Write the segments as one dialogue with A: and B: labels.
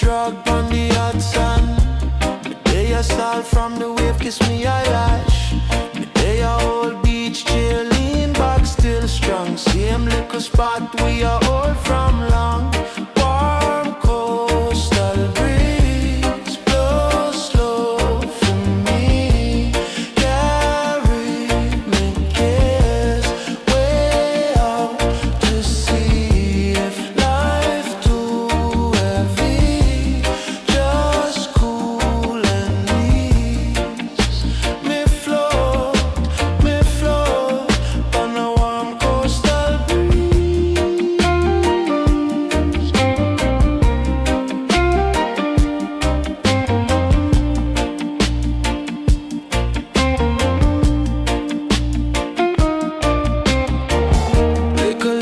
A: drug on the hot sun. The day I start from the wave, kiss me eyelash. The day I hold beach chair, lean back, still strong. Same little spot we are all from long. Warm coastal breeze, blow slow for me. Carry me kiss way out to sea. If life too heavy, just cool and ease. Me float on a warm coastal breeze.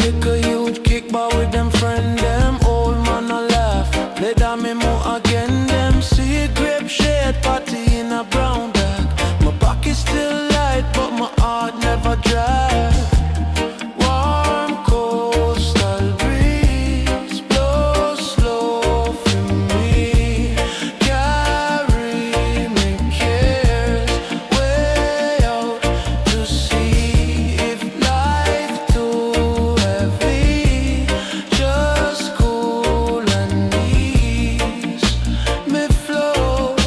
A: Liquor youth kick bar with them friend them. Old man a laugh, play me more again them. See grape shade party in a brown bag. My pocket still light but my heart never dry. Warm coastal breeze, blow slow for me. Carry me cares way out to sea. If life too heavy, just cool and ease. Me float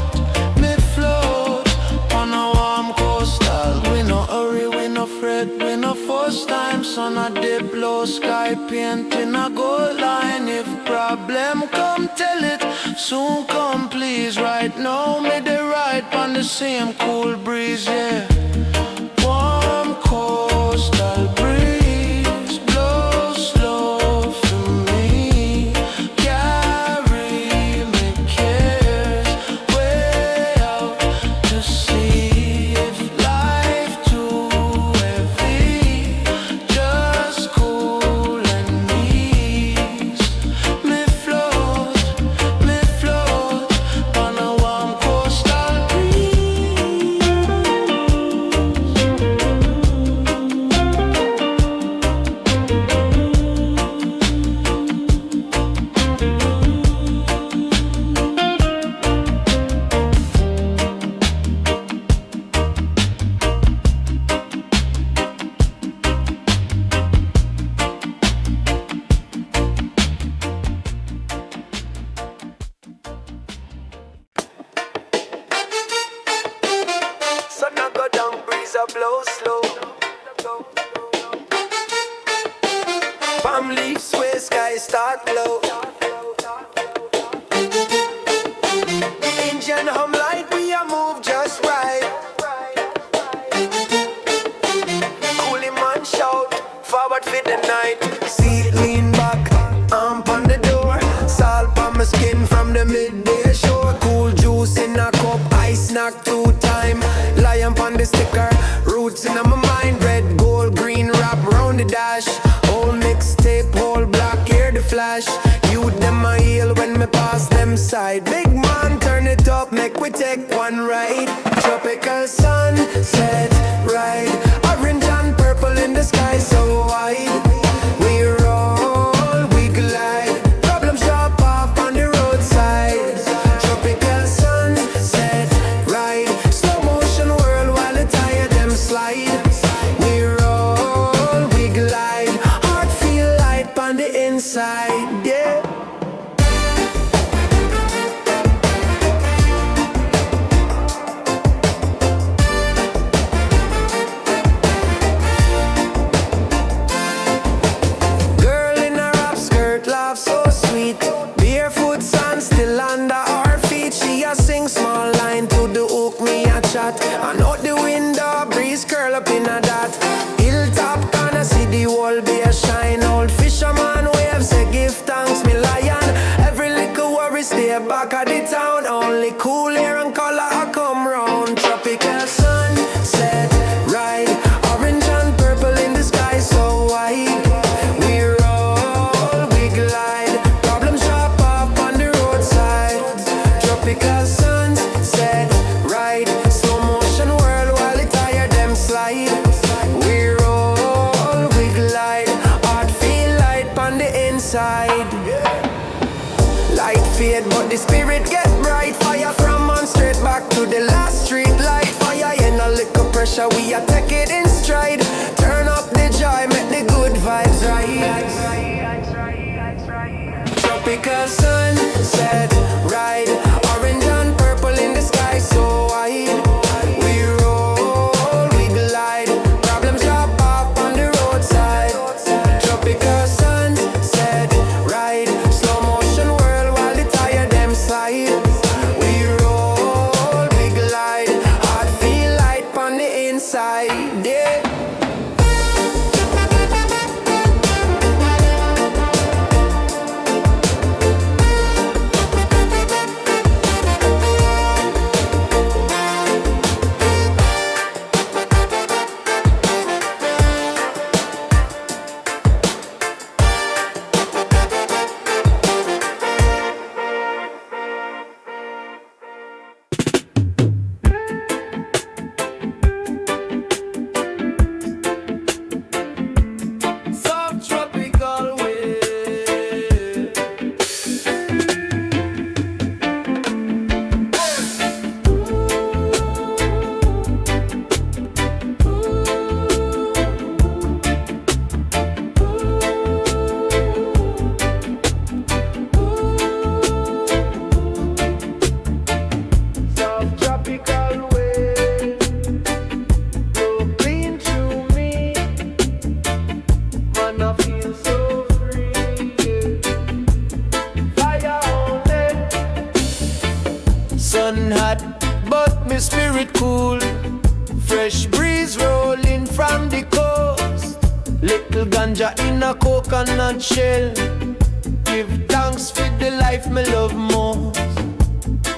A: on a warm coastal. We no hurry, we no fret, we no first time. Sun a dip, low sky painting a gold line. If problem come, tell it, soon come please. Right now, me the ride on the same cool breeze, yeah. Warm coastal breeze, blow slow for me. Carry me cares way out to sea. If life too heavy, just cool and ease. Me float on a warm coastal breeze. Sun a go down, breeze a blow slow. Palm leaves sway, sky start glow. Engine hum light, we a move just right. Coolie man shout, forward for the night. Seat lean back, arm on the door. Salt on my skin from the midday shore. Cool juice in a cup, ice snack 2 time. Lion on the sticker, roots in my mind. Red, gold, green, wrap round the dash. Whole mixtape, whole block, hear the flash. You them a heel when me pass them side. Big man, turn it up, make we take one ride. Tropical sunset ride. Orange and purple in the sky so wide. We roll, we glide. Problems drop off on the roadside. Tropical sunset ride. Slow motion world while the tire them slide. We roll, we glide. Heart feel light on the inside, yeah. Girl in a wrap skirt, laugh so sweet. Barefoot sand still under our feet. She a sing small line to the hook, me a chat. And out the window, breeze curl up in a dot. Hilltop corner, see the whole be a shine. Old fisherman wave, say give thanks, me lion. Every little worry stay back at the town. Only cool air and color I come round. Tropical sunset ride. Orange and purple in the sky so wide. We roll, we glide. Problems drop off on the roadside. Tropical sunset ride. Slow motion world while the tire them slide. We roll, we glide. Heart feel light on the inside. Light fade but the spirit get bright. Fire from on straight back to the last street light. Fire in a little pressure, we a take it in stride. Turn up the joy, make the good vibes right. Tropical sunset, ride. Orange and purple in the sky so wide. We roll, we glide. Problems drop off on the roadside. Tropical sunset, ride. Slow motion world while the tire them side. We roll, we glide. Heart feel light on the inside, yeah. Sun hot, but my spirit cool. Fresh breeze rolling from the coast. Little ganja in a coconut shell. Give thanks for the life me love most.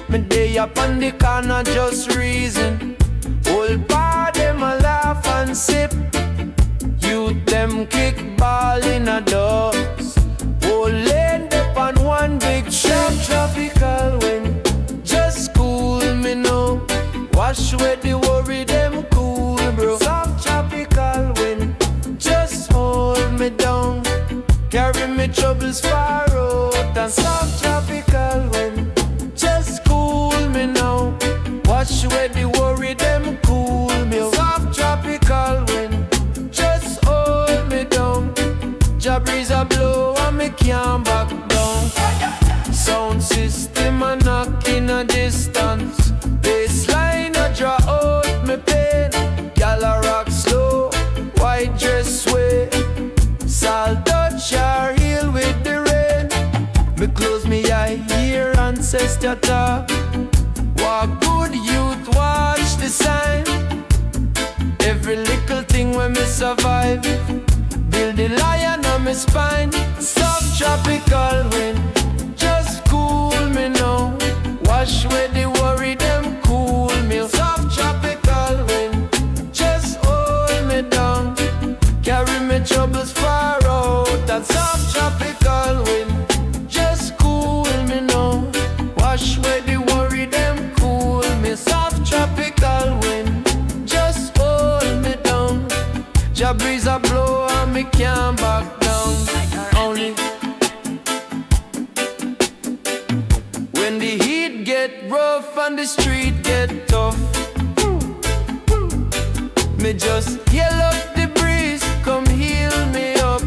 A: Me day up on the corner just reason. Old pa them a laugh and sip. Youth them kick ball in a dust. Old land up on one big shop. Tropical wind just cool me now. Wash away the worry, them cool, bro. Soft tropical wind just hold me down. Carry me troubles far out. And soft tropical wind just cool me now. Wash away the worry, them cool me. Soft tropical wind just hold me down. Ja breeze a blow and me can't back down. Sound system a knock in a distance. Bassline a draw out me pain. Gyal a rock slow, white dress sway. Salt touch her heel with the rain. Me close me eye, hear ancestor talk. Walk good youth, watch the sign. Every little thing when me survive. Build the lion on my spine. Soft tropical wind just cool me now. Wash away the worry, them cool me. Soft tropical wind just hold me down. Carry me troubles far out. That soft tropical wind just cool me now. Wash away the worry, them cool me. Soft tropical wind just hold me down. Ja breeze a blow and me can't back down. Only when the heat get rough and the street get tough, me just yell up the breeze, come heal me up,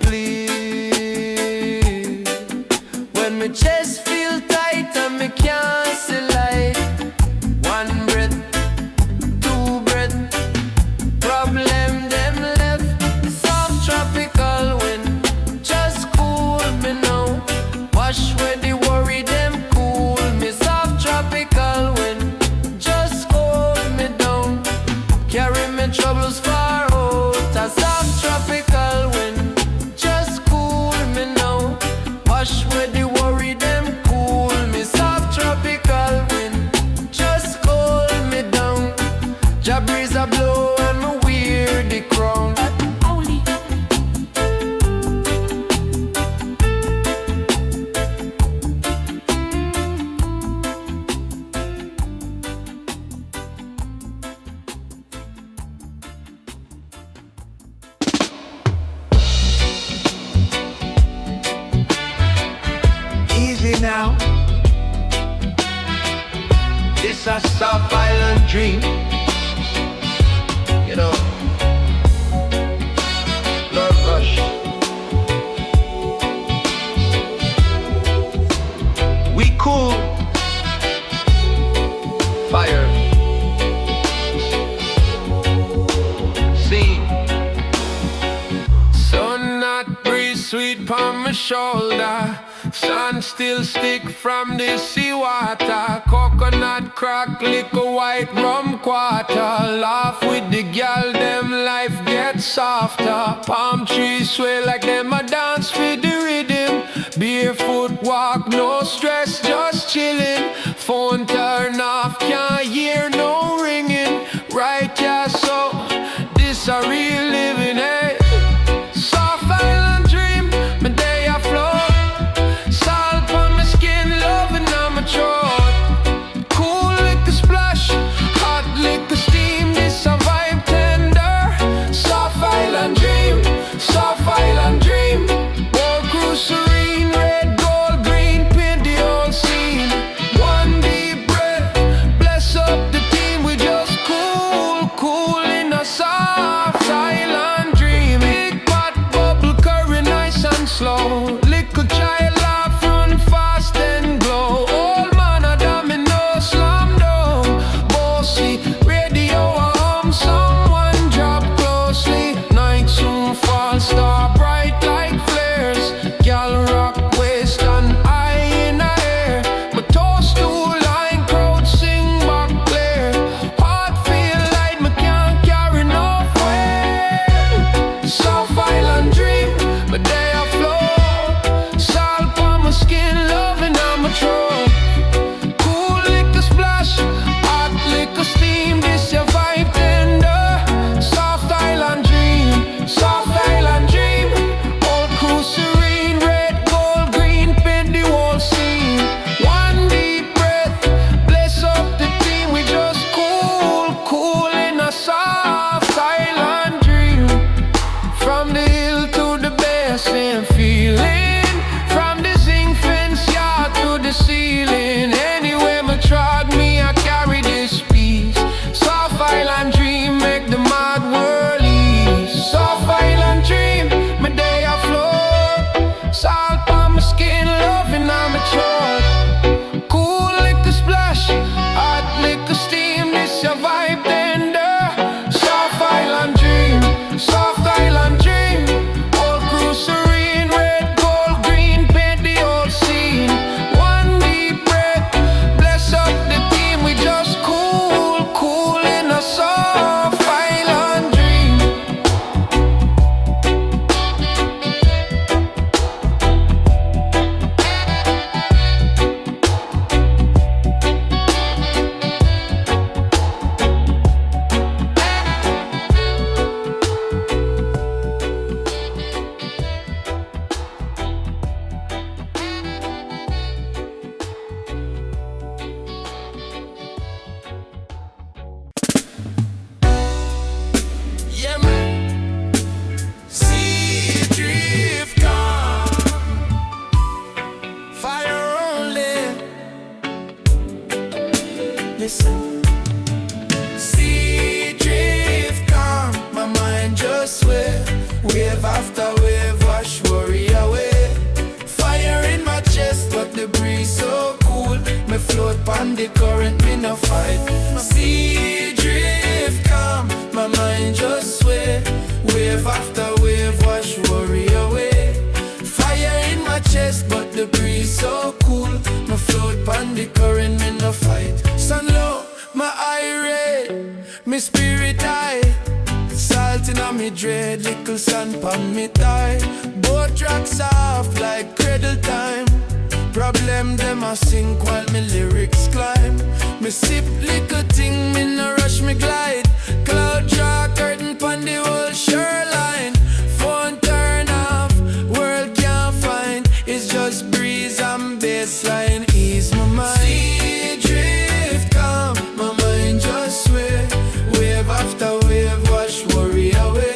A: please. When my chest feel tight and me can't see light. One breath, two breath, problem them left. Soft tropical wind just cool me now. Wash away the worry, them cool me. Soft tropical wind just hold me down. Carry me troubles far away. this a soft island dream. You know, Lord Rush. We cool. Fire. See. Sun not breeze sweet upon my shoulder. Sun still stick from the sea water. Coconut crack, liquor white rum quarter. Laugh with the gal, them life get softer. Palm trees sway like them a dance with the rhythm. Barefoot walk, no stress, just chillin'. Phone turn off, can't hear no ringing. Right, yeah, so this a real living, hey. Soft island dream, my day I float. Salt on my skin, loving on my throat. Cool liquor splash, hot liquor steam, this a vibe tender. Soft island dream, soft island dream. World cruise serene, red, gold, green, paint the whole scene. One deep breath, bless up the team. We just cool, cool in a soft island dream. Big pot, bubble, curry, nice and slow. Little child laugh, run fast and glow. Old man a domino, slam down. Bossy, radio a hum, someone drop closely. Night soon fall, star bright like flares. Gal rock waist and eye in the air. My toes too line, crowd sing back clear. Heart feel light, me can't carry no weight. Soft island dream, my day I float. Salt on my skin, loving on my throat. Cool liquor splash, hot liquor steam, this your vibe tender. Soft island dream, soft island dream. Old crew serene, red, gold, green, paint the whole scene. One deep breath, bless up the team. We just cool, cool in a soft island dream. From the hill to the bay, same feeling. From the zinc fence yard to the ceiling. Anywhere me trod me, I carry this piece. Soft island dream, make the mad world ease. Soft island dream, my day I float. Salt on my skin, loving on my throat. Cool liquor splash, hot liquor steam, this your vibe tender. Soft island dream, soft island dream. Old crew serene, red, gold, green, paint the whole scene. One deep breath, bless up the team. We just cool, cool in a soft island dream. Yeah, man. Sea drift gone, fire only. Listen. Sea drift gone, my mind just sway. Wave after wave, wash worry away. Fire in my chest, but the breeze so cool. Me float pon the current, me no fight. Sea drift calm, my mind just sway. Wave after wave, wash worry away. Fire in my chest, but the breeze so cool. Me float pon the current, me no fight. Sun low, my eye red, me spirit high. Salt in me dread, little sand pon me thigh. Boat rocks off like cradle time. Problem them I sink while me lyrics climb. Me sip little thing, me no rush, me glide. Cloud draw curtain pon the whole shoreline. Phone turn off, world can't find. It's just breeze and bassline, ease my mind. Sea drift calm, my mind just sway. Wave after wave, wash worry away.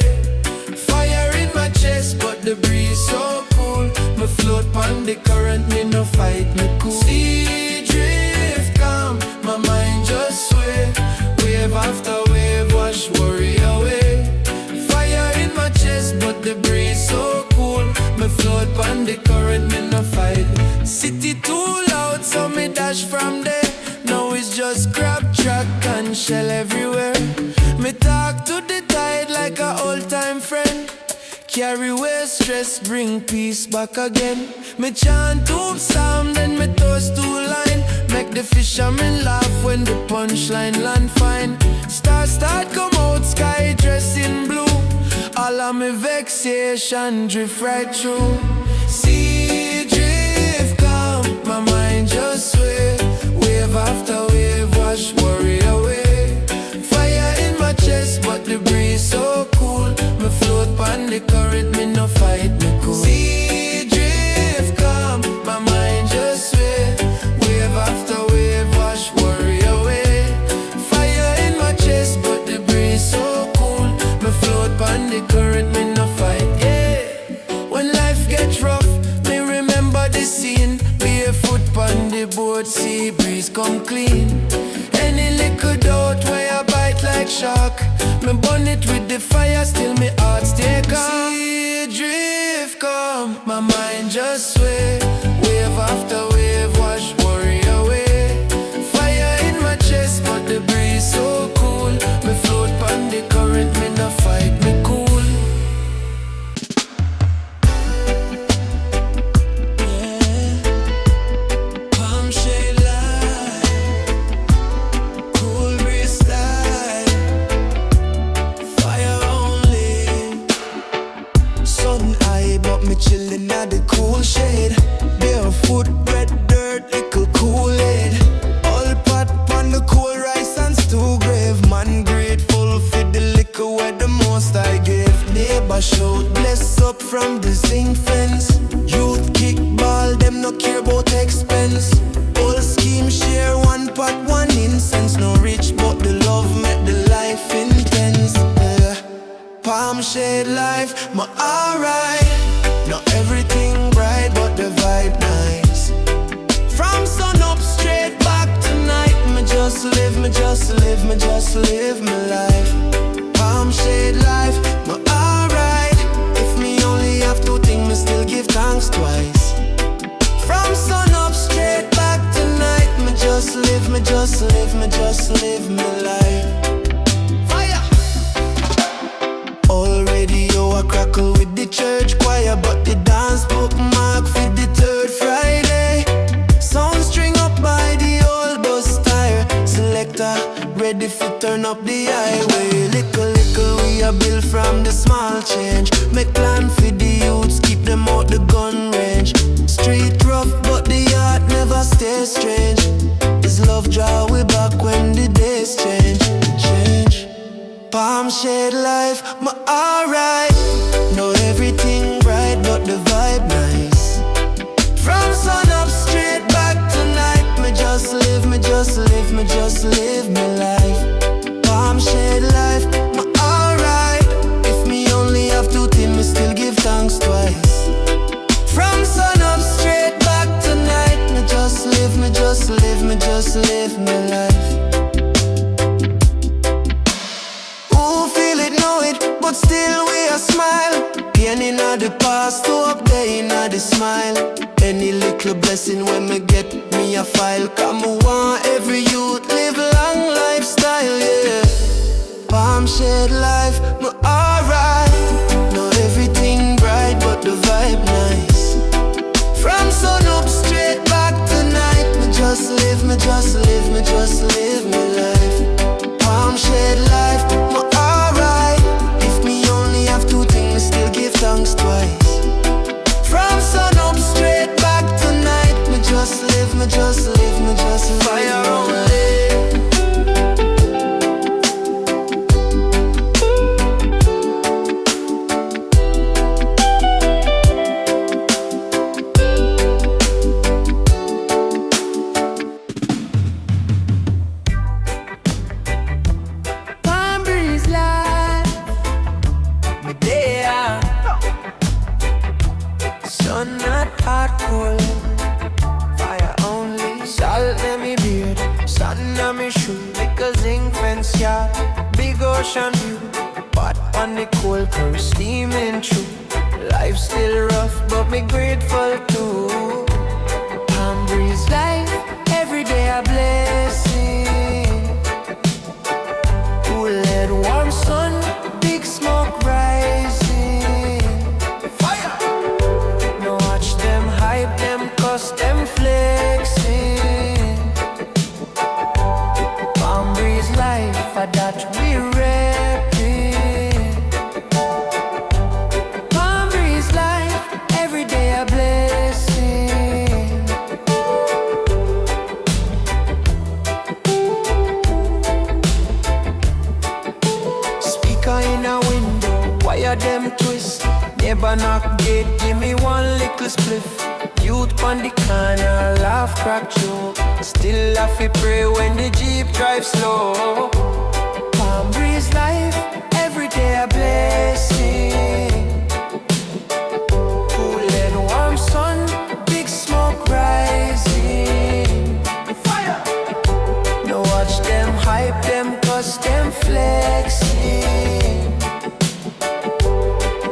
A: Fire in my chest, but the breeze so cool. Me float pon the current, me no fight, me cool. Sea drift calm, my mind just from there. Now it's just crab track and shell everywhere. Me talk to the tide like a old-time friend. Carry away stress, bring peace back again. Me chant two psalm, then me toast two line. Make the fishermen laugh when the punchline land fine. Start come out, sky dressed in blue. All of me vexation drift right through. Sea drift calm, my mind just sway. Wave after wave, wash worry away. Fire in my chest, but the breeze so cool. Me float on the current, me no fight, me cool. Sea drift calm, my mind just sway. Wave after wave, wash worry away. Fire in my chest, but the breeze so cool. Me float on the current, me no fight, yeah. When life gets rough, me remember the scene. Barefoot on the boat, sea breeze come clean. Any little doubt where I bite like shark. Me burn it with the fire, still me heart stay calm. Sea drift come, my mind just sway. Wave after wave, wash worry away. Fire in my chest, but the breeze so cool. Me float on the current, me no fight, me cool. Chillin' at the cool shade. Barefoot, red dirt, little Kool-Aid. All pot on the cool rice and stew grave. Man grateful for the liquor where the most I give. Neighbor shout, bless up from the zinc fence. Youth kick ball, them no care about expense. All scheme share one pot, one incense. No rich but the love make the life intense, yeah. Palm shade life, my alright. Not everything bright, but the vibe nice. From sun up straight back to night. Me just live, me just live, me just live my life. Palm shade life, me alright. If me only have to think, me still give thanks twice. From sun up straight back to night. Me just live, me just live, me just live my life. Already I crackle with the church choir, but the dance bookmark for the third Friday. Sound string up by the old bus tire. Selector ready for turn up the highway. Little we a build from the small change. Make plan for the youths, keep them out the gun range. Street rough, but the heart never stays strange. His love draw we back when the days change. Palm shade life, my alright. Not everything bright, but the vibe nice. From sun up straight back to night. Me just live, me just live, me just live my life. Palm shade life, my alright. If me only have to think, me still give thanks twice. From sun up straight back to night. Me just live, me just live, me just live my life. But still we a smile. Pain inna the past, hope day inna the smile. Any little blessing when me get me a file. Come me want every youth live long lifestyle, yeah. Palm shade life, me alright. Not everything bright, but the vibe nice. From sun up straight back to night. Me just live, me just live, me just live my life. Palm shade life, me alright. Have to think, me still give thanks twice. From sun up straight back to night. Me just live, me just live, me just live. Fire only. Big ocean view, pot on the cold curve steaming through. Life still rough, but me grateful too. Palm breeze life, every day a blessing. Cool head, warm sun, big smoke rising. Fire! Now watch them hype, them cuss, them flexing. Palm breeze life, for that we reppin'. Palm breeze life, every day a blessing. Speaker in a window, wire them twist. Neighbor knock gate, give me one little spliff. Youth pon the corner, laugh, crack joke. Still have to pray when the Jeep drive slow. Palm breeze life, every day a blessing. Cool and warm sun, big smoke rising. Fire! Now watch them hype, them cuss, them flexing.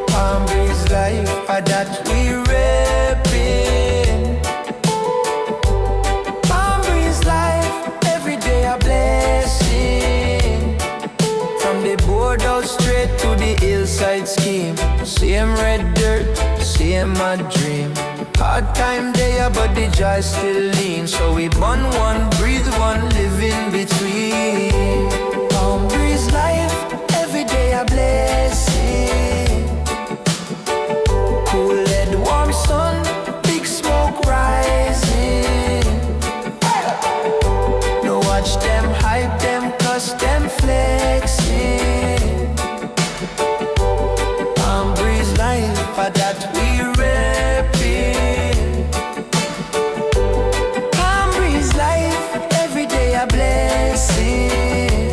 A: Palm breeze life, for that we reppin'. Palm breeze life, every day a blessing. From the boardhouse straight to the hillside scheme. Same red dirt, same my dream. Hard time there, but the joy still lean. So we burn one, breathe one, live in between. Palm breeze life, every day a blessing. Cool head, warm sun, big smoke rising. Now watch them hype, them cuss, them flexing. Palm breeze life, for that we reppin'. Palm breeze life, every day a blessing.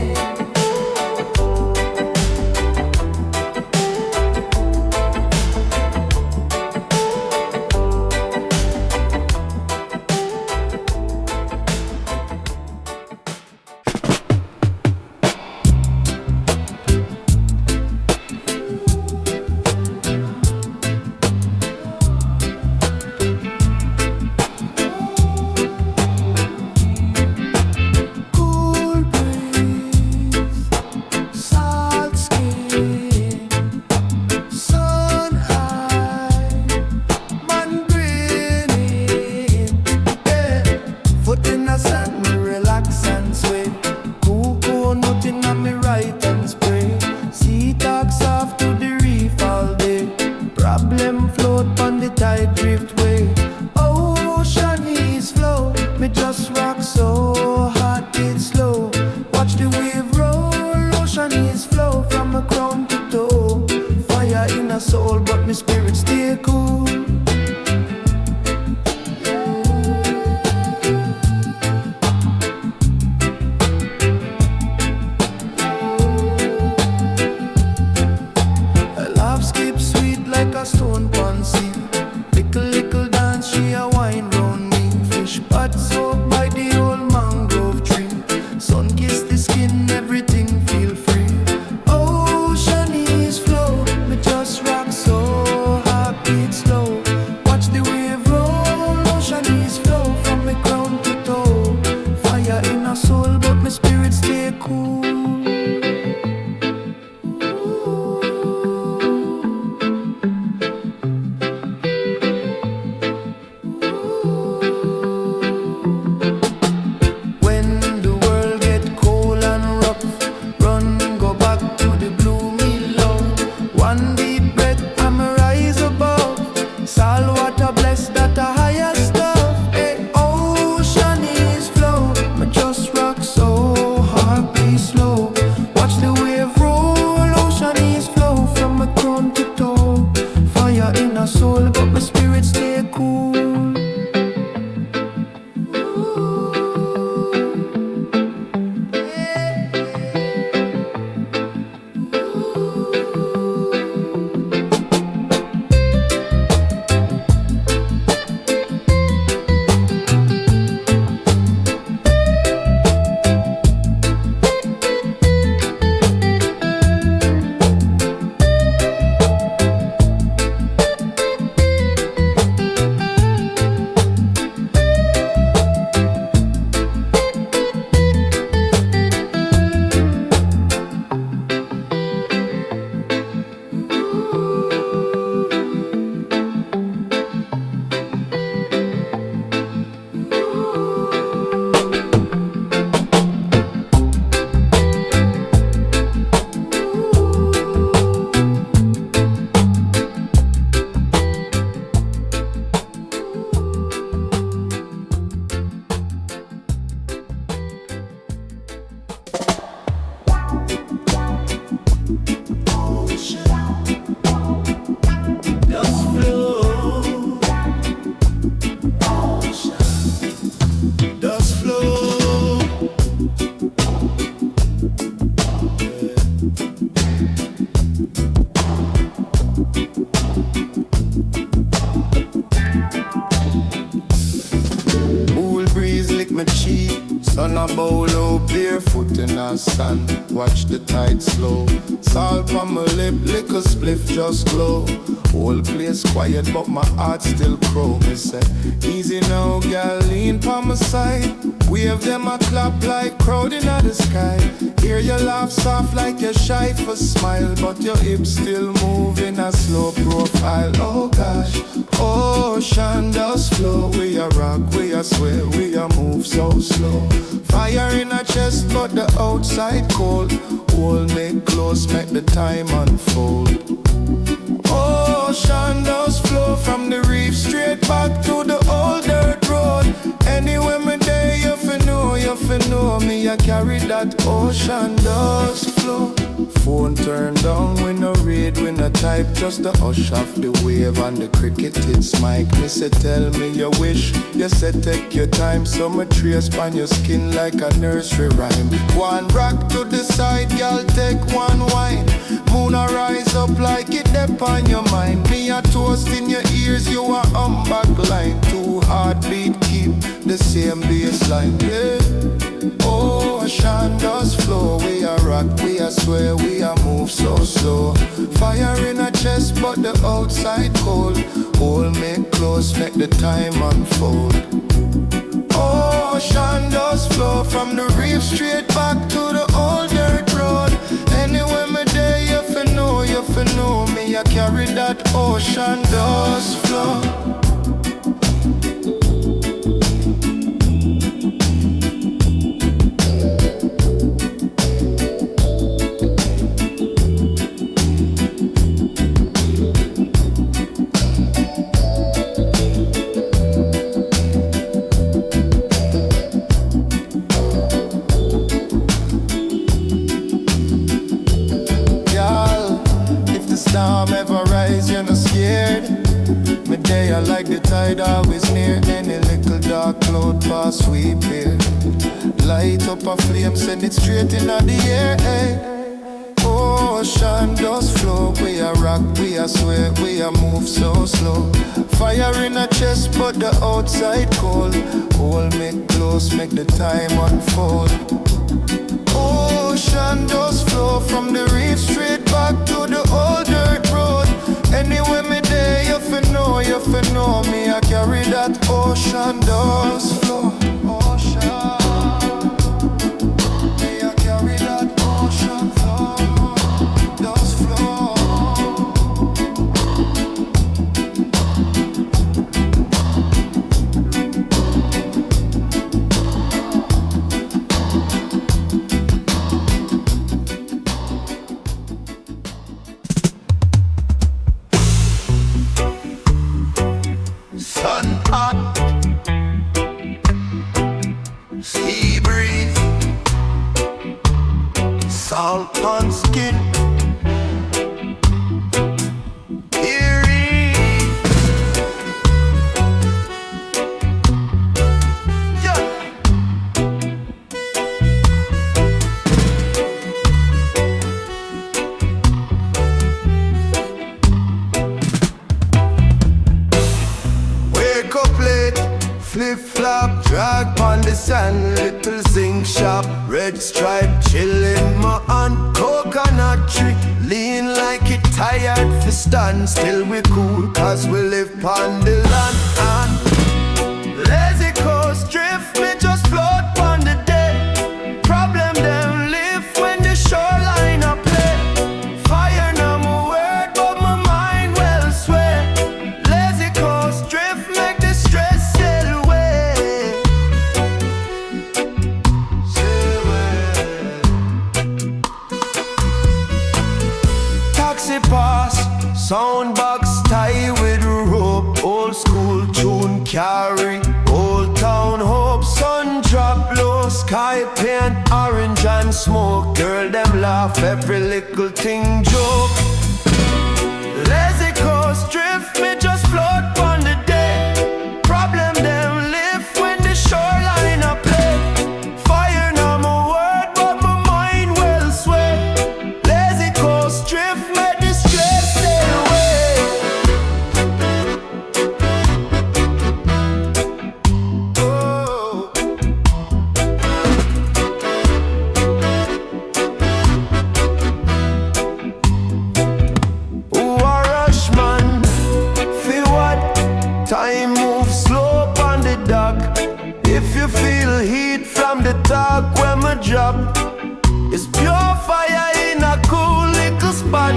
B: Sun a bow low, barefoot in the sand. Watch the tide slow. Salt on my lip, liquor spliff just glow. Whole place quiet, but my heart still crow. Me say, easy now, girl, lean pa my side. Wave them a clap like crowd in the sky. Hear you laugh soft like you're shy for smile, but your hips still move in a slow profile. Oh gosh, ocean does flow. We a rock, we a sway, we a move so slow. Fire in our chest, but the outside cold. Hold me close, make the time unfold. Ocean does flow from the reef straight back to the old dirt road. Anywhere me there, you fi know me. I carry that ocean does flow. Phone turned down, we no read, we no type. Just the hush of the wave and the cricket hits mic. Me say tell me your wish, you say take your time. So me trace on your skin like a nursery rhyme. One rock to the side, girl, take one wine. Moon a rise up like it dep on your mind. Me a toast in your ears, you a back line. Two heartbeat keep the same baseline, yeah. Ocean does flow, we a rock, we a sway, we a move so slow. Fire in our chest, but the outside cold. Hold me close, make the time unfold. Ocean does flow from the reef straight back to the old dirt road. Anywhere me there, you fi know me. I carry that ocean does flow. Storm ever rise, you're not scared. Me day I like the tide always near. Any little dark cloud pass sweep here. Light up a flame, send it straight in the air, hey. Ocean does flow, we a rock, we a sway, we a move so slow. Fire in our chest, but the outside cold. Hold me close, make the time unfold. Ocean does flow from the reef straight back to the old dirt road. Anywhere me there, you fi know me. I carry that ocean does flow. Ocean, me I carry that ocean flow. Does flow.
A: Sun hot, sea breeze, salt on skin. Eerie, yeah. Wake up late, flip flop, drag on the sand, little zinc shop, red stripe, chillin' my hand, coconut tree, lean like it tired for stand. Still we cool, cause we live on the land. And lazy coast drift, me just float on the day. Problem them live when the shoreline a play. Fire no more word, but my mind well sway. Lazy coast drift, make the stress sail away. Sail away. Taxi pass, soundbox tie with rope. Old school tune carry, old town hope. Sun drop low, sky paint orange and smoke. Girl them laugh, every little thing joke. Lazy coast drift, me just float on the day. Problem them live when the shoreline a play. Fire no more word, but my mind well sway. Lazy coast drift, make the stress sail away. Oh.
B: drop. It's pure fire in a cool little spot.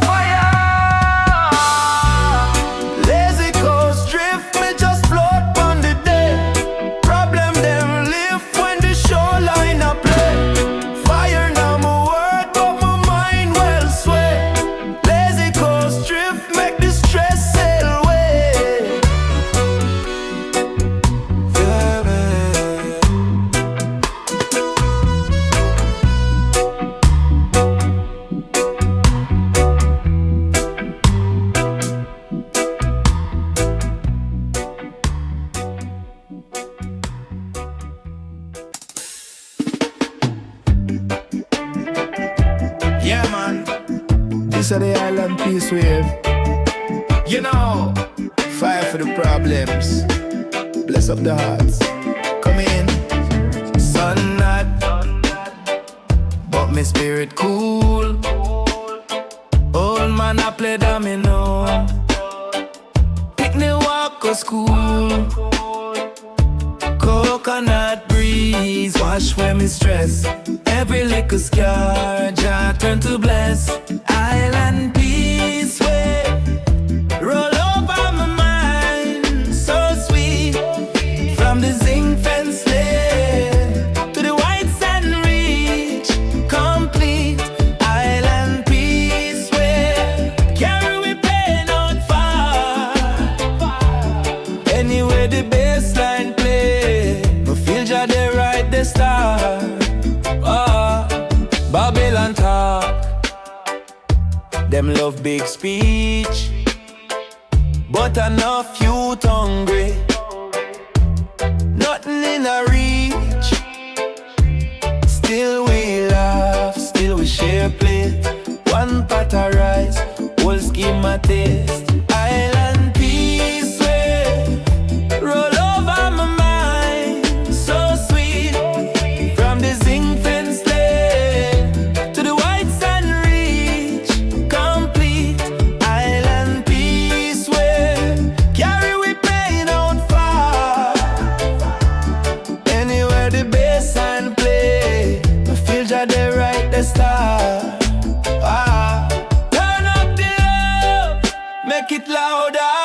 B: Fire! Lazy coast drift, me just float on the day. Problem them lift when the shoreline a play. Fire now my word, but my mind well sway. Lazy coast drift, make the stress sail away. Yeah, man. This is the island peace wave. You know, fire for the problems. Bless up the hearts. Come in. Sun not, but my spirit cool. Old man I play domino. Picnic walk or school. Coconut breeze, wash away me stress. Every little scar, Jah turn to bless. Island peace way, roll over my mind, so sweet. From the zinc fence lane to the white sand reach, complete. Island peace way, carry we pain out far. Anywhere the bassline play, I feel Jah there right the star. Babylon talk, them love big speech, but enough youth hungry, nothing in a reach. Still we laugh, still we share plate. One pot of rice, whole scheme a taste. Island peace way, roll over my mind, so sweet. From the zinc fence lane to the white sand reach, complete. Island peace way, carry we pain out far. Anywhere the bassline play, I feel Jah there right the star. Turn up the love, make it louder.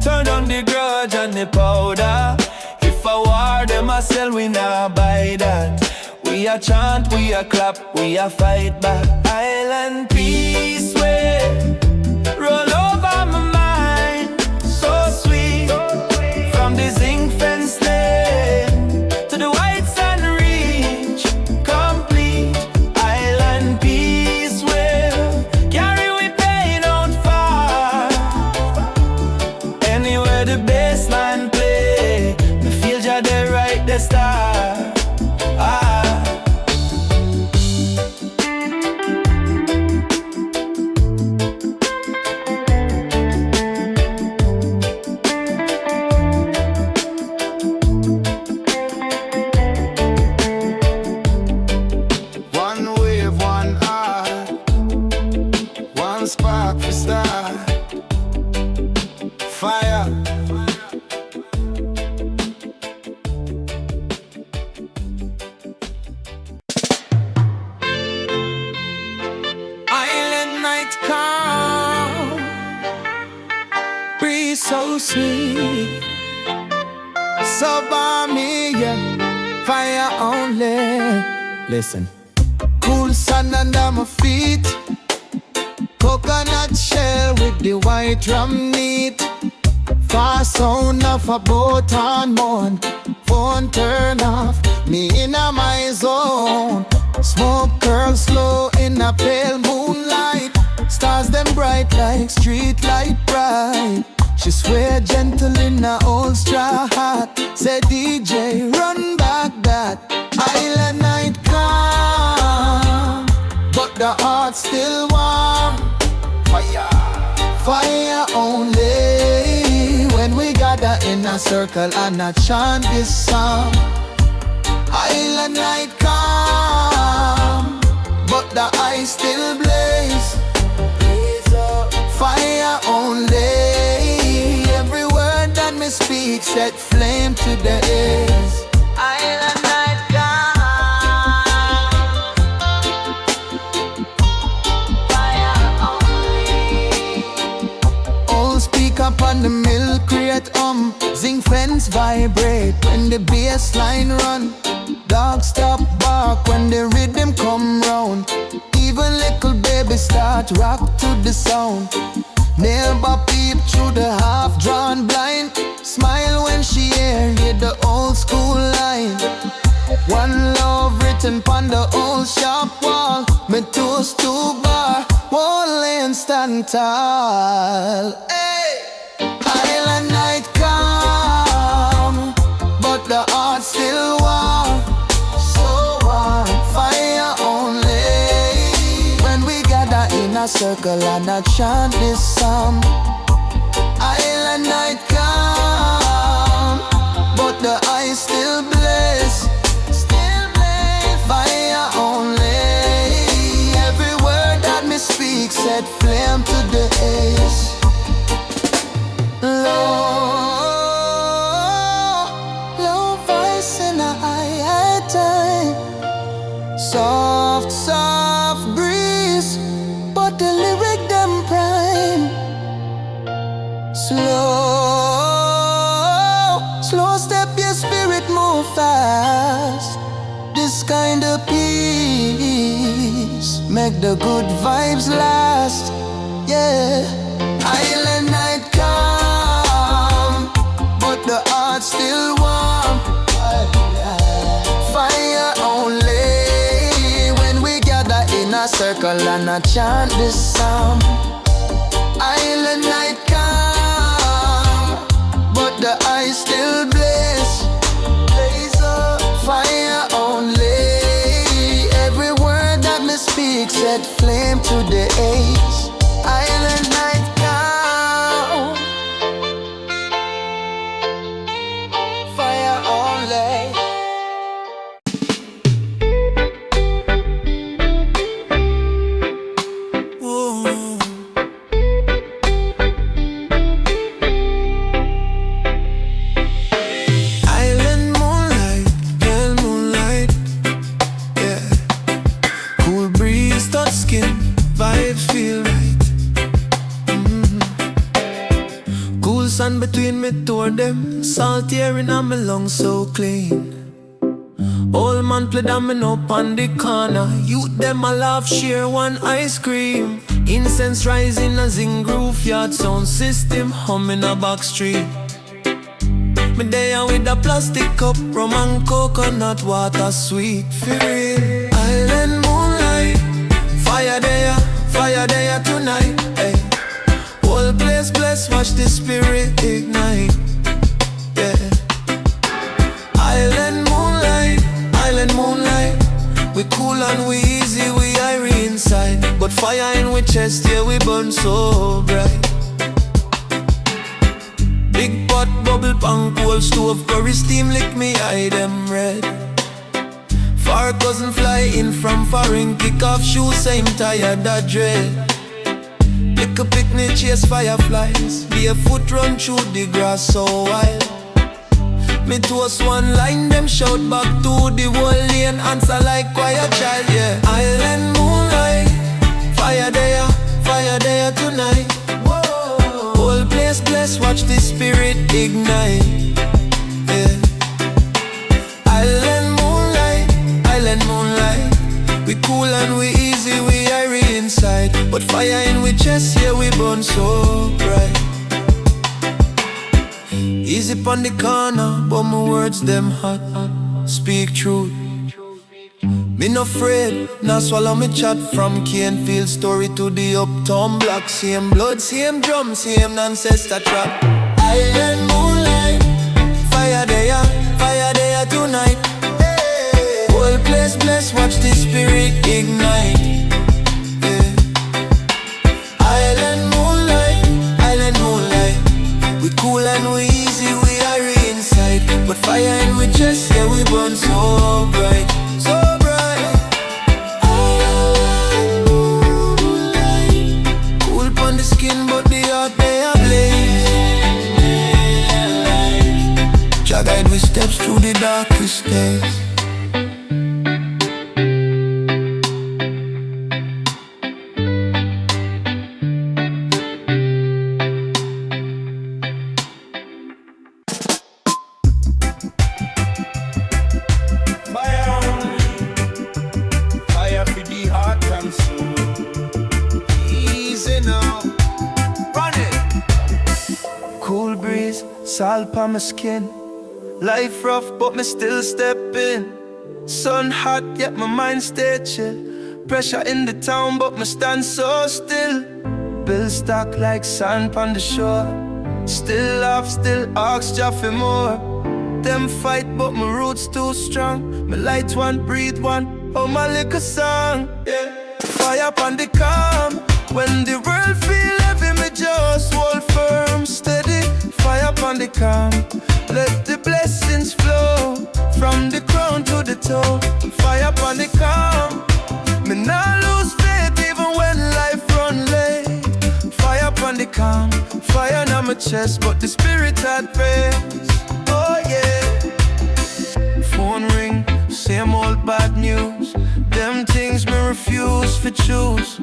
B: Turn down the grudge and the powder. If I war them I sell, we not buy that. We a chant, we a clap, we a fight back. Island peace way, roll over my mind, so sweet. From the zinc fence lane to the white sand reach, complete. Island peace way, carry we pain out far. Anywhere the bassline play, me feel Jah there right the star. One wave, one heart, one spark for star. Fire. Island night come, breeze so sweet, so balmy, yeah. Fire only. Listen. Cool sun under my feet, coconut shell with the white rum neat. Fast sound of a boat on moon, phone turn off, me in a my zone. Smoke curls slow in a pale moonlight, stars them bright like street light bright. She swear gentle in a old straw hat, say DJ run back that. Island night come, but the heart still warm. Fire, fire only when we gather in a circle and I chant this song. Island night come, but the eyes still blaze. Fire only, every word that me speak set flame to the ears. Island night ears vibrate when the bass line run. Dogs stop bark when the rhythm come round. Even little babies start rock to the sound. Neighbor peep through the half-drawn blind. Smile when she hear the old school line. One love written pon the old shop wall. Me toast to bar, wall and stand tall. Hey! Island night come, but the heart still warm. So warm, fire only. When we gather in a circle and I chant this song. Island night come, but the eyes still blaze. Fire only. Every word that me speak set flame to the ace. Low voice in a high time. Soft, soft breeze, but the lyric them prime. Slow step, your spirit move fast. This kind of peace make the good vibes last. Yeah. Island night come, but the heart still warm. Fire only. When we gather in a circle and I chant this song. Island night come, but the eyes still blaze. Blaze up. Fire only. Every word that me speak set flame to the ace. Island night come. Fire only. Ooh. Island moonlight, girl moonlight, yeah. Cool breeze, touch skin, vibes feel right. Cool sun between me two of them. Salt air in my lungs so clean. Old man play domino on the corner. Youth them a laugh, share one ice cream. Incense rising a zing groove. Yard sound system humming a back street. Me there with a plastic cup, rum and coconut water, sweet for real. Island moonlight, fire there tonight. Hey. Whole place bless, watch the spirit ignite. Yeah. Island moonlight, we cool and we easy, we are inside. But fire in we chest, yeah, we burn so bright. Big pot, bubble pan, cold stove, curry steam, lick me eye, them red. Far cousin fly in from foreign, kick off shoes, same tired that dread. Pick a picnic, chase fireflies, be a foot run through the grass so wild. Me toast one line, them shout back to the whole lane, answer like quiet child, yeah. Island moonlight, fire there tonight. Whole place bless, watch the spirit ignite. Yeah. Island moonlight, we cool and we easy, we are inside. But fire in we chest, yeah, we burn so bright. Easy pon the corner, but my words them hot. Speak truth. Me no afraid, now swallow me chat. From Canefield story to the uptown block. Same blood, same drum, same ancestor trap. Island moonlight, fire there tonight. Whole place bless, watch the spirit ignite. Yeah. Island moonlight, we cool and we easy, we are inside. But fire in we chest, yeah, we burn so bright. Skin, but the heart they are blaze. Jah guide we steps through the darkest days. salt on my skin. Life rough, but me still stepping. Sun hot, yet my mind stay chill. Pressure in the town, but me stand so still. Bill stock like sand on the shore. Still laugh, still ask Jah for more. Them fight, but my roots too strong. Me light one, breathe one, oh my little song, yeah. Fire upon the calm. When the world feel heavy, me just hold firm, steady. Fire upon the calm. Let the blessings flow from the crown to the toe. Fire upon the calm. Me not lose faith even when life run late. Fire upon the calm. Fire on my chest, but the spirit had praise. Oh yeah. Phone ring, same old bad news. Them things me refuse to choose.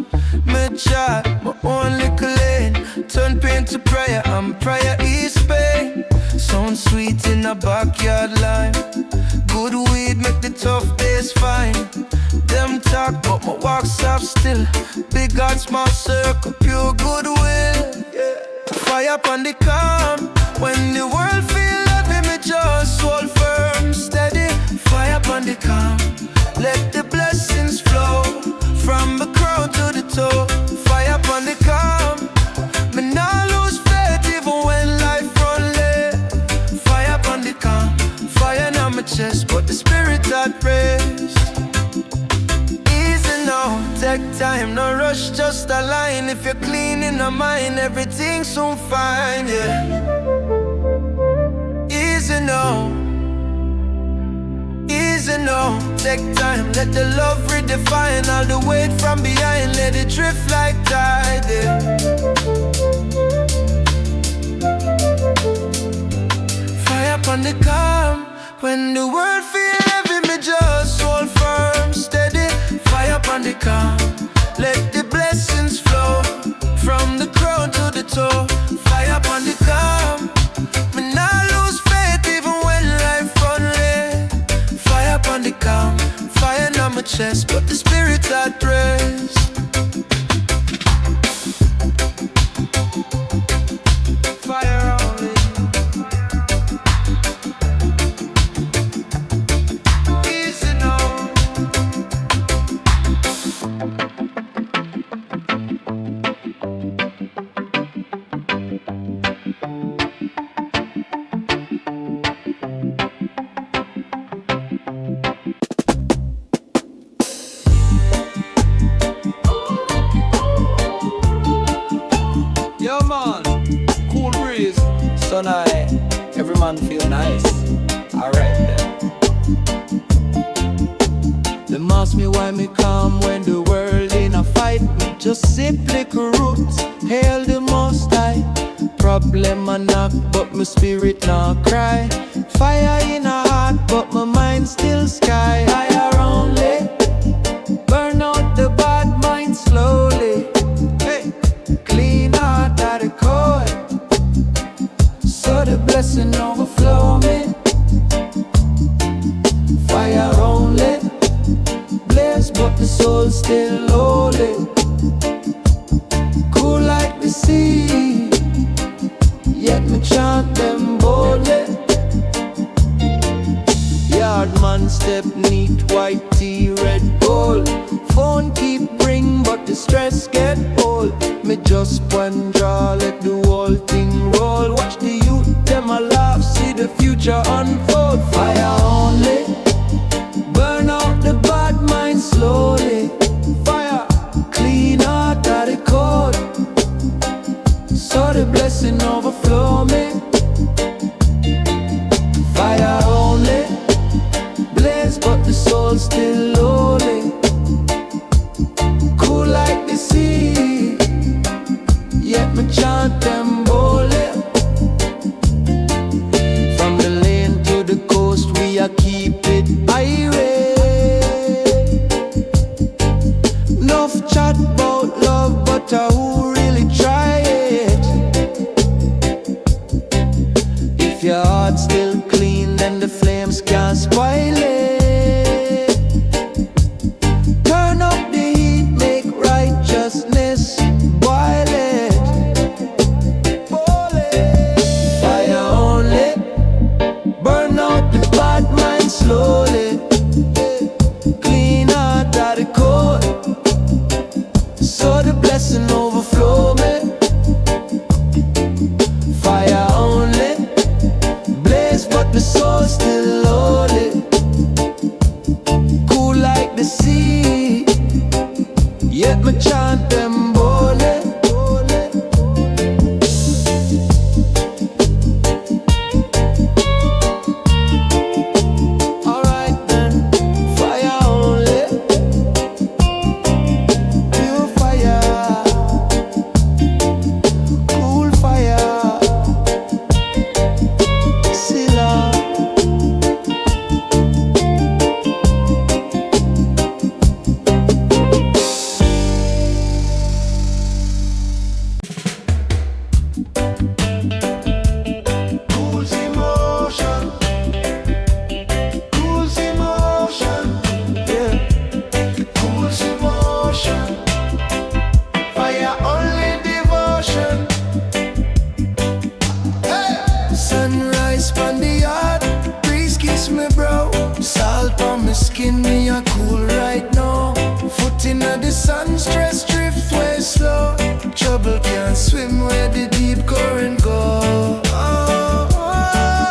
B: Me chat, my own little lane. Turn pain to prayer, and prayer is pain. Sound sweet in a backyard line. Good weed make the tough days fine. Them talk, but my walk's up still. Big God, small circle, pure goodwill, yeah. Fire up on the calm. When the world feel heavy, me just hold firm, steady. Fire up on the calm. Let the blessings flow from the crown to the toe. Fire up on the calm. Me not lose faith even when life run late. Fire up on the calm. Fire on my chest, but the spirit that praise. Easy now, take time, no rush, just a line. If you're clean in the mind, everything's soon fine, yeah. Easy now. Easy now, take time, let the love redefine all the weight from behind, let it drift like tide, yeah. Fire up on the calm. When the world feel heavy, me just hold firm, steady. Fire up on the calm. Let the blessings flow from the crown to the toe. Fire up on the calm. Me not lose faith even when life run late. Fire up on the calm. Fire on my chest, but the spirit at rest. Fire only. Easy now. Yo man, cool breeze, sun high, every man feel nice. Alright then. Them ask me why me calm when the world in a fight. Me just simply corrupt, hail the most high. Problem a knock, but my spirit not cry. Fire in a heart, but my mind still sky. Fire only, burn out the bad mind slowly. Hey, clean out of the core, so the blessing overflow me. Fire only, blaze but the soul still holy. Cool like the sea, yet me chant them boldly. Yard man step neat, white tee, red gold. Phone keep ring but the stress get old. Me just one draw, let the whole thing roll. Watch the youth, them a laugh, see the future unfold. Fire only, burn out the bad mind slowly. Fire, clean out of the code, so the blessing overflow me. Fire only, blaze but the soul still holy. Cool like the sea, yet me chant them boldly. From the lane to the coast, we a keep it irate. Enough chat about love, but who really try it? If your heart's still clean, then the flames can't spoil it. Turn up the heat, make righteousness boil it. Fire only. skin, me a cool right now. Foot in the sun, stress drift way slow. Trouble can't swim where the deep current go.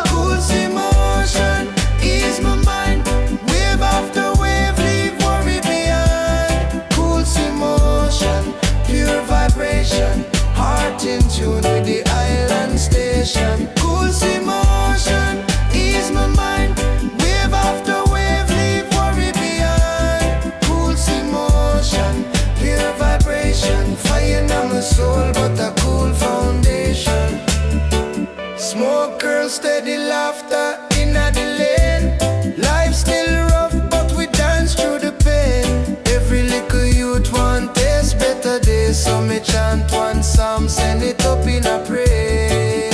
B: Cool emotion, ease my mind. Wave after wave, leave worry behind. Cool emotion, pure vibration. Heart in tune with the island station. Cool emotion, ease my mind. Wave after wave, leave worry behind. Cool emotion, pure vibration. Fire in my soul, but a cool foundation. Smoke girl, steady laughter in the lane. Life still rough, but we dance through the pain. Every little youth want taste better days, so me chant one psalm, send it up in a prayer.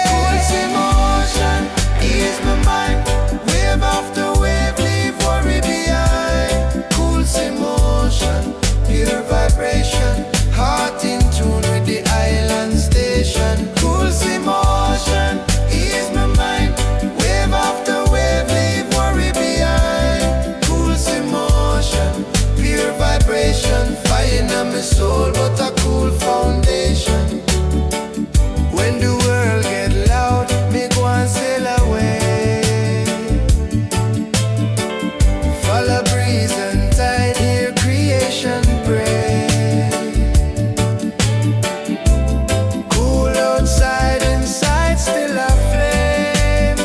B: Cool emotion, ease my mind. Wave after wave, leave worry behind. Cool emotion, pure vibration. Heart in tune with the island station. Cool emotion, ease my mind. Wave after wave, leave worry behind. Cool emotion, pure vibration. Fire in my soul, but a cool foundation. When the world get loud, me go and sail away. Follow breeze and tide, hear creation pray. Cool outside, inside still a flame.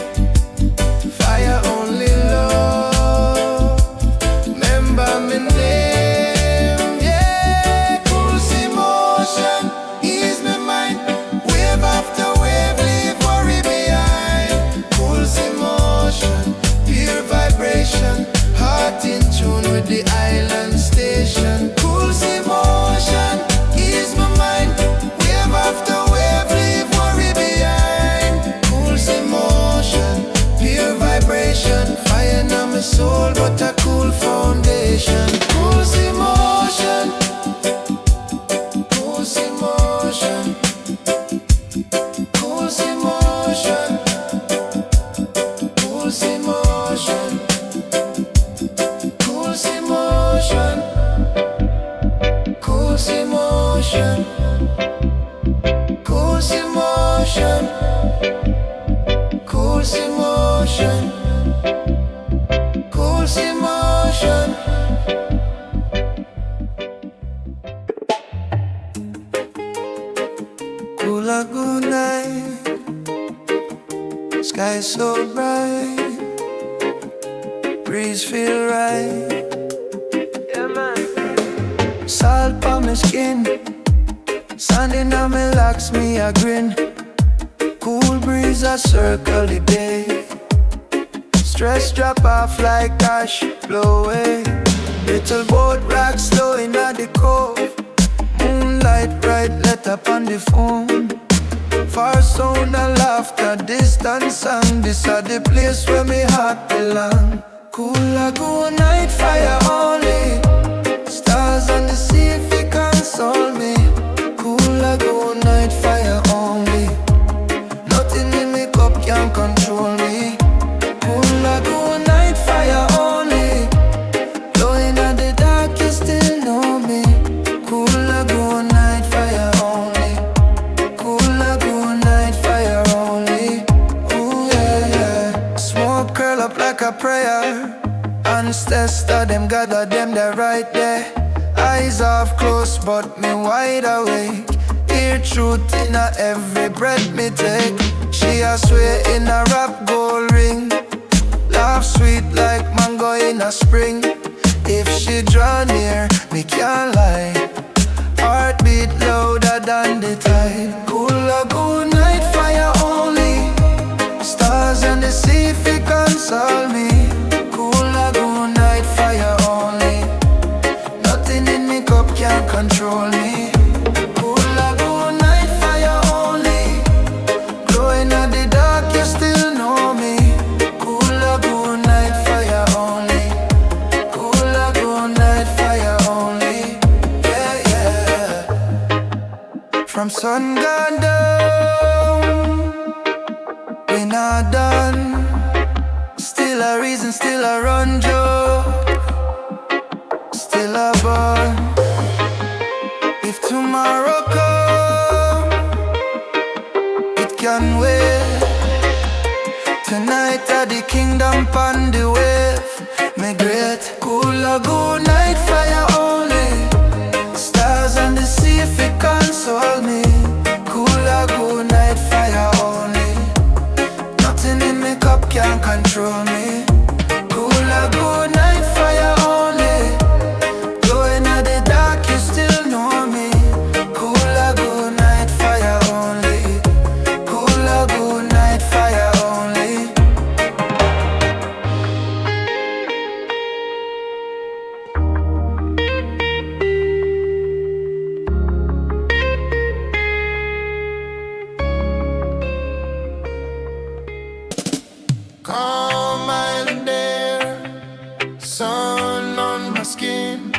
B: Fire only love. Remember me name, yeah. Cool emotion, ease my mind. Wave after wave, leave worry behind. Cool emotion, pure vibration. Heart in tune with the island station. Cool emotion, ease my mind. Wave after wave, leave worry behind. Cool emotion, pure vibration. Fire in my soul, but a cool foundation. Cool emotion, cool emotion, cool emotion, cool emotion, cool emotion, cool emotion, cool emotion, cool emotion, cool emotion. Cool a good night, sky so bright, breeze feel right. Yeah, man. Salt on my skin, sand in my locks, me a grin. Cool breeze a circle the day. Stress drop off like ash, blow away. Little boat rock slow in the cove. Moonlight bright, let up on the phone. Far sound and laughter, distant song. This are the place where me heart belong. Cool lagoon, night fire only. Stars on the sea if you console me. Cool lagoon, night fire only. Nothing in me cup can control me. Cool lagoon, night fire only. Glowing at the dark, you still know me. Cool lagoon, night fire only. Cool lagoon, night fire only. Ooh yeah, yeah. Smoke curl up like a prayer. Ancestor, them gather them there right there. Eyes off close but me wide awake. Hear truth in a every breath me take. She a swear in a rap gold ring. Laugh sweet like mango in a spring. If she draw near, me can't lie. Heartbeat louder than the tide. Cool lagoon, night fire only. Stars on the sea if you console me. Cool lagoon, night fire only. Nothing in me cup can control me. Cool lagoon, night fire only. Glowing at the dark, you still know me. Cool lagoon, night fire only. Cool lagoon, night fire only. Yeah, yeah. From sun gone down, we not done. Still a reason season, still I run Joe, still I burn. If tomorrow come, it can wait. Tonight at the kingdom pon the wave. Me great cool lagoon night fire only. Stars on the sea if it console me. Cool lagoon night fire only. Nothing in me cup can control me. Cool lagoon night fire only. Going at the dark you still know me. Cool lagoon night fire only. Cool lagoon night fire only. Calm island air, sun on my skin,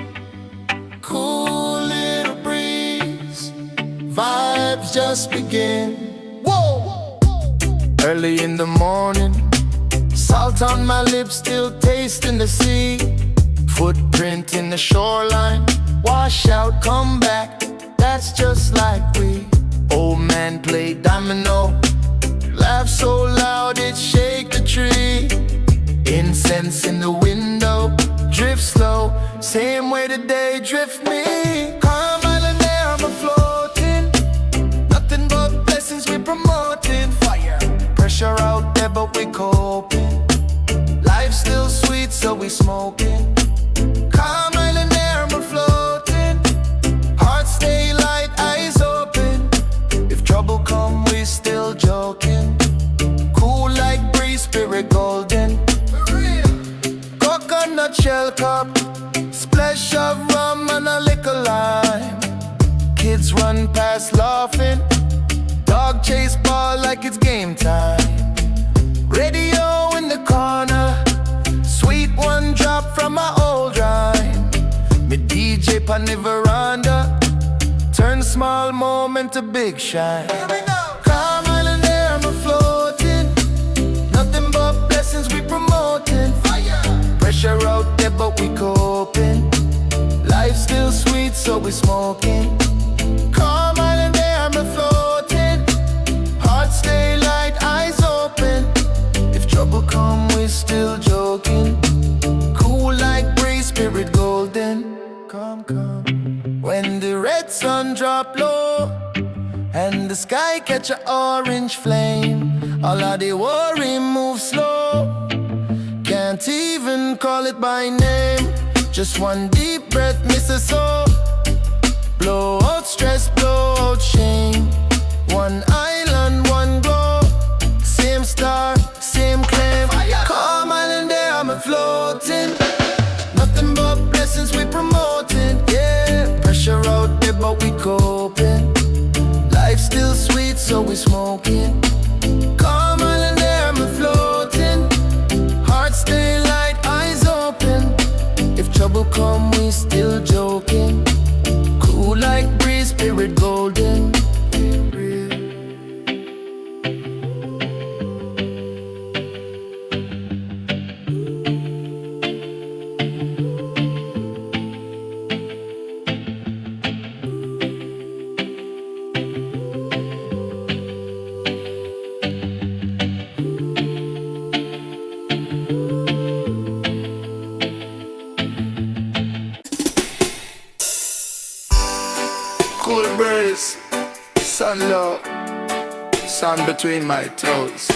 B: cool little breeze, vibes just begin. Whoa! Early in the morning, salt on my lips, still tasting the sea. Footprint in the shoreline, wash out, come back, that's just like we. Old man play domino, laugh so loud it shake the tree. Incense in the window, drift slow, same way the day drift me. Calm island air, I'm floating, nothing but blessings we promoting. Fire, pressure out there but we coping. Life still sweet so we smoking. Calm island air, I'm floating, heart stay light, eyes open. If trouble come we still joking. Cool like breeze, spirit golden. Coconut shell cup, splash of rum and a little lime. Kids run past laughing, dog chase ball like it's game time. Radio in the corner, sweet one drop from my old rhyme. Me DJ pan the veranda, turn small moment to big shine. Calm island air, I'm floating, nothing but blessings we promoting. Pressure out there but we coping. Life still sweet so we smoking. Calm island air, I'm floating, heart stay light, eyes open. If trouble come we still joking. Cool like breeze, spirit golden. Come, come. When the red sun drop low and the sky catch a orange flame, all of the worry move slow. Can't even call it by name. Just one deep breath, miss a soul. Blow out stress, blow out shame. One island, one glow. Same star, same claim. Calm island there, I'm floating, nothing but blessings we promoting. Yeah, pressure out there but we coping. Life still sweet so we smoking. Calm island there, I'm floating, heart stay light, eyes open. If trouble come we still joking. Cool like breeze, spirit golden. Cool breeze, sun low, sun between my toes.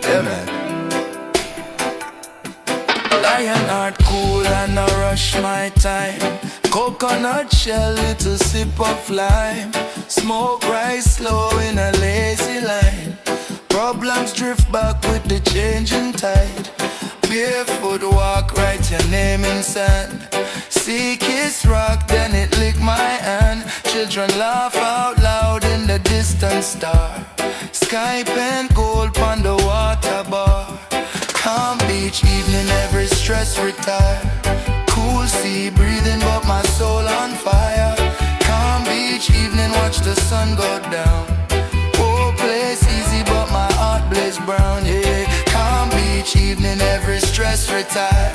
B: Yeah, man. Lion heart cool and I rush my time. Coconut shell, little sip of lime. Smoke rise slow in a lazy line. Problems drift back with the changing tide. Barefoot walk, write your name in sand. See kiss rock, then it lick my hand. Children laugh out loud in the distant star. Sky paint gold on the water bar. Calm beach evening, every stress retire. Cool sea breathing, but my soul on fire. Calm beach evening, watch the sun go down. Oh, place easy, but my heart blaze bright. brown, yeah. Calm beach evening, every stress retire.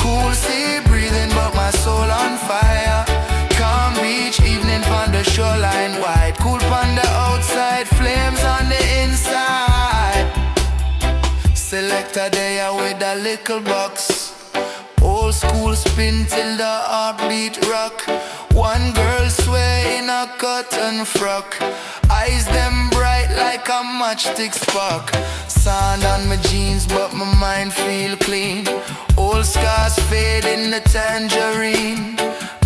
B: Cool sea breathing, but my soul on fire. Calm beach evening, on the shoreline wide. Cool on the outside, flames on the inside. Select a day with a little box. Old school spin till the heartbeat rock. One girl sway in a cotton frock. Eyes them bright like a matchstick spark. Sand on my jeans but my mind feel clean. Old scars fade in the tangerine.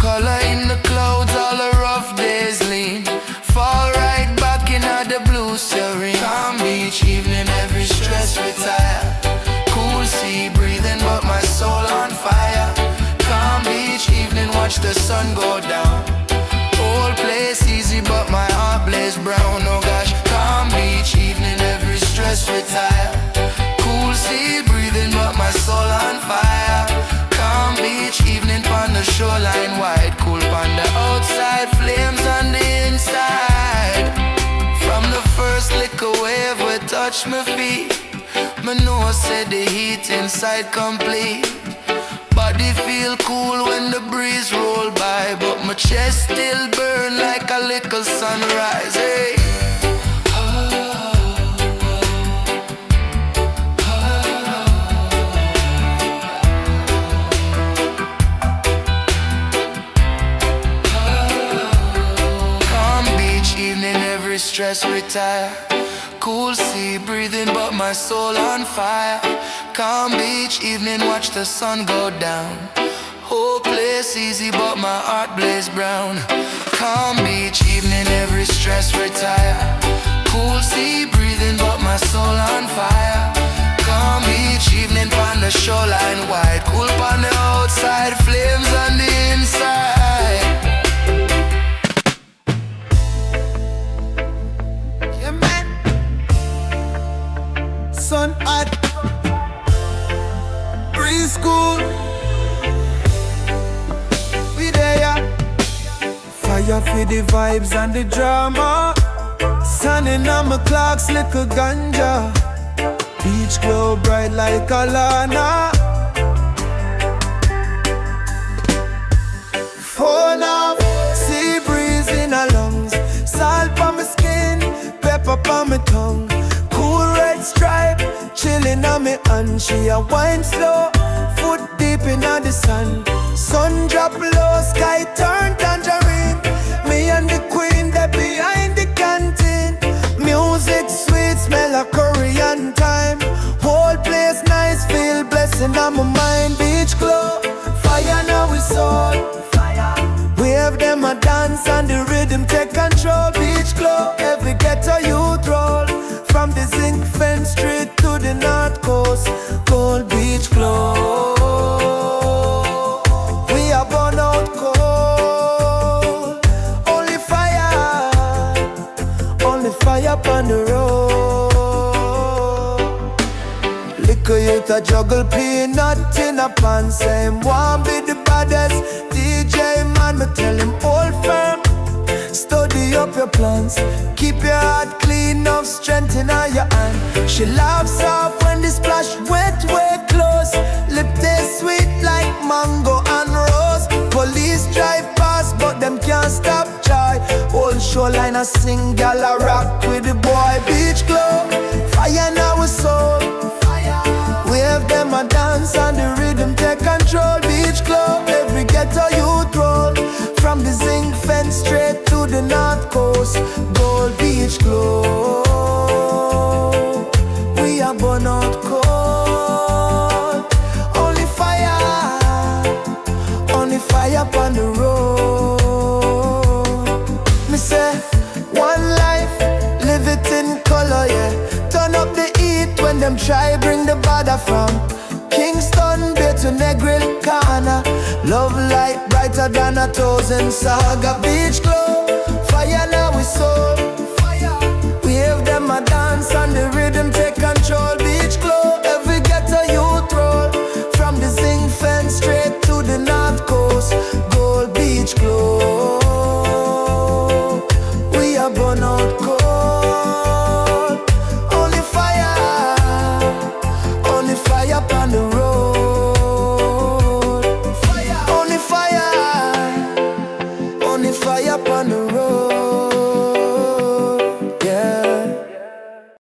B: Color in the clouds, all the rough days lean. Fall right back in the blue serene. Calm beach evening, every stress retire. Cool sea breathing but my soul on fire. Calm beach evening, watch the sun go down. Old place easy but my heart blaze brown. Oh gosh, calm beach evening, every stress retire. Cool sea breathing but my soul on fire. Calm beach evening on the shoreline wide. Cool on the outside, flames on the inside. From the first liquor wave we touch my feet, me know said the heat inside complete. Body feel cool when the breeze roll by, but my chest still burn like a little sunrise. Hey. Calm beach evening, every stress retire. Cool sea breathing but my soul on fire. Calm beach evening, watch the sun go down. Whole place easy but my heart blaze brown. Calm beach evening, every stress retire. Cool sea breathing but my soul on fire. Calm beach evening on the shoreline wide. Cool on the outside, flames on the inside.
A: Yeah man, sun hot, breeze cool. We there, fire for the vibes and the drama. Sun in on my clocks, little ganja. Beach glow bright like a lana. Phone off, sea breeze in our lungs. Salt on my skin, pepper on my tongue. Cool red stripe, chillin' on me hand. She a wine slow, foot deep in the sun. Sun drop low, sky turn tangerine. Me and the queen, they behind the canteen. Music sweet, smell of Korean time. Whole place nice, feel blessing on my mind. Beach glow, fire now we soul. Wave them a dance and the rhythm take control. Beach glow, every ghetto youth roll. From the zinc fence straight to the north coast. Gold beach glow. We are born out cold. Only fire upon the road. Liquor youth a juggle peanut in a pan. Same one be the baddest. DJ man, me tell him hold firm. Study up your plans. Keep your heart clean, enough strength in your hand. She laughs off when the splash wet, way close. Lip taste sweet like mango and rose. Police drive past, but them can't stop joy. Old shoreline a sing, gal a rock with the boy. Beach glow, fire now we soul. Wave them a dance and the rhythm take control. Beach glow, every ghetto youth roll. From the zinc fence straight to the north coast. Gold beach glow. We are born out cold. Only fire upon the road. Me say, one life, live it in color, yeah. Turn up the heat when them try bring the bother from Kingston Bay to Negril Kana. Love light brighter than 1,000 saga. Beach glow, fire now we soul. Wave them a dance and the rhythm take